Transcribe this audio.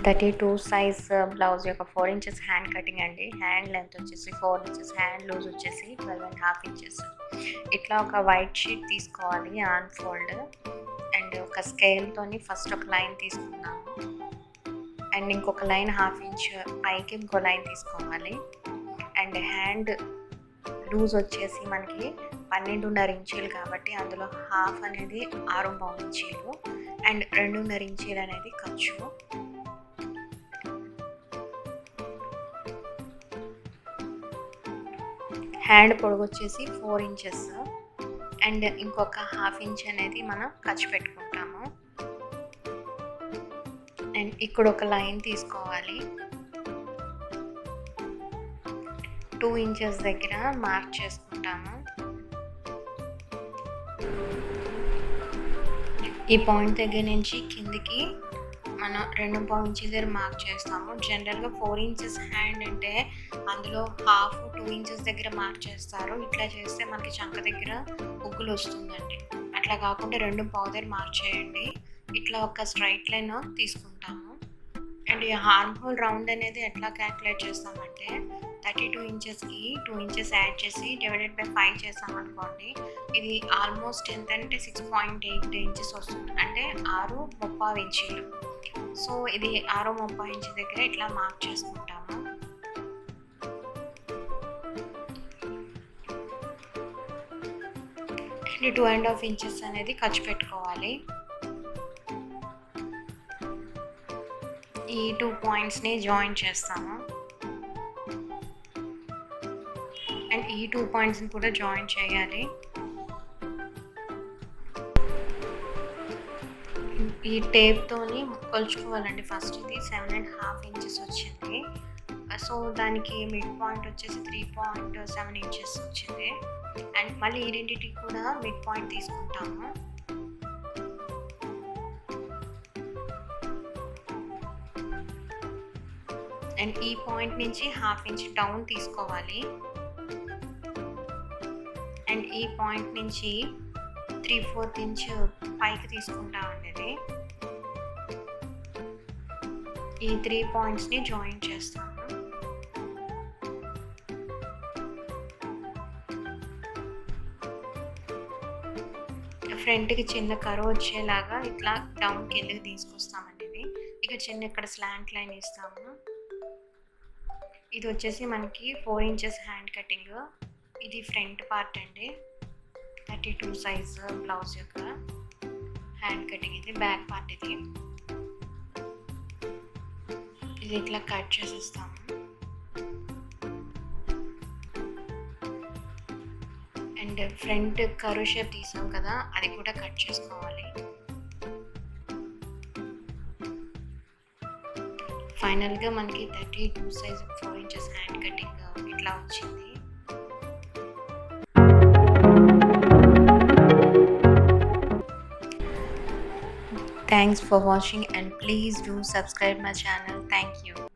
32 size blouse యొక్క 4 inches hand cutting అండి. Hand length వచ్చేసి 4 ఇంచెస్, హ్యాండ్ లూజ్ వచ్చేసి 12.5 ఇంచెస్. ఇట్లా ఒక వైట్ షీట్ తీసుకోవాలి ఆన్ ఫోల్డ్, అండ్ ఒక స్కేల్తోని ఫస్ట్ ఒక లైన్ తీసుకున్నాము, అండ్ ఇంకొక లైన్ 1/2 ఇంచ్ పైకి ఇంకో లైన్ తీసుకోవాలి. అండ్ హ్యాండ్ లూజ్ వచ్చేసి మనకి 12.5 ఇంచీలు కాబట్టి అందులో హాఫ్ అనేది 6.5 ఇంచీలు అండ్ 2.5 ఇంచీలు అనేది ఖర్చు. హ్యాండ్ పొడవు వచ్చేసి 4 ఇంచెస్ అండ్ ఇంకొక 1/2 ఇంచ్ అనేది మనం ఖర్చు పెట్టుకుంటాము. అండ్ ఇక్కడ ఒక లైన్ తీసుకోవాలి. 2 ఇంచెస్ దగ్గర మార్క్ చేసుకుంటాము. ఈ పాయింట్ దగ్గర నుంచి కిందికి మనం 2.5 ఇంచెస్ దగ్గర మార్క్ చేస్తాము. జనరల్గా 4 ఇంచెస్ హ్యాండ్ అంటే అందులో హాఫ్ 2 ఇంచెస్ దగ్గర మార్క్ చేస్తారు. ఇట్లా చేస్తే మనకి చంక దగ్గర ఉగ్గులు వస్తుందండి. అట్లా కాకుండా 2.5 దగ్గర మార్క్ చేయండి. ఇట్లా ఒక స్ట్రైట్ లైన్ తీసుకుంటాము. అండ్ ఈ హార్మ్ హోల్ రౌండ్ అనేది ఎట్లా క్యాల్కులేట్ చేస్తామంటే 32 ఇంచెస్కి 2 ఇంచెస్ యాడ్ చేసి డివైడెడ్ బై 5 చేసామనుకోండి, ఇది ఆల్మోస్ట్ ఎంతంటే 6.8 ఇంచెస్ వస్తుంది, అంటే 6.35 ఇంచీలు. సో ఇది 6.35 ఇంచ్ దగ్గర ఇట్లా మార్క్ చేసుకుంటాము. అండ్ 2.5 ఇంచెస్ అనేది ఖర్చు పెట్టుకోవాలి. ఈ 2 పాయింట్స్ని జాయిన్ చేస్తాము. అండ్ ఈ 2 పాయింట్స్ని కూడా జాయిన్ చేయాలి. ఈ టేప్తోని కొలుచుకోవాలండి. ఫస్ట్ ఇది 7.5 ఇంచెస్ వచ్చింది. సో దానికి మిడ్ పాయింట్ వచ్చేసి 3.7 ఇంచెస్ వచ్చింది. అండ్ మళ్ళీ ఈ రెండింటికి కూడా మిడ్ పాయింట్ తీసుకుంటాము. అండ్ ఈ పాయింట్ నుంచి 1/2 ఇంచ్ డౌన్ తీసుకోవాలి. అండ్ ఈ పాయింట్ నుంచి 3/4 ఇంచ్ పైకి తీసుకుంటామండి. ఇది ఈ 3 పాయింట్స్ని జాయిన్ చేస్తాము. ఫ్రంట్కి చిన్న కర్వ్ వచ్చేలాగా ఇట్లా డౌన్ కిందకి తీసుకొస్తామండి. ఇది ఇక చిన్న ఇక్కడ స్లాంట్ లైన్ ఇస్తాము. ఇది వచ్చేసి మనకి 4 ఇంచెస్ హ్యాండ్ కటింగ్. ఇది ఫ్రంట్ పార్ట్ అండి. 32 సైజ్ బ్లౌజ్ యొక్క హ్యాండ్ కటింగ్. ఇది బ్యాక్ పార్ట్. ఇది ఇట్లా కట్ చేసేస్తాము. అండ్ ఫ్రంట్ కర్వ్ షేప్ తీసాం కదా, అది కూడా కట్ చేసుకోవాలి. ఫైనల్గా మనకి 32 సైజ్ 4 ఇంచెస్ హ్యాండ్ కటింగ్ ఇట్లా వచ్చింది. Thanks for watching and please do subscribe my channel. Thank you.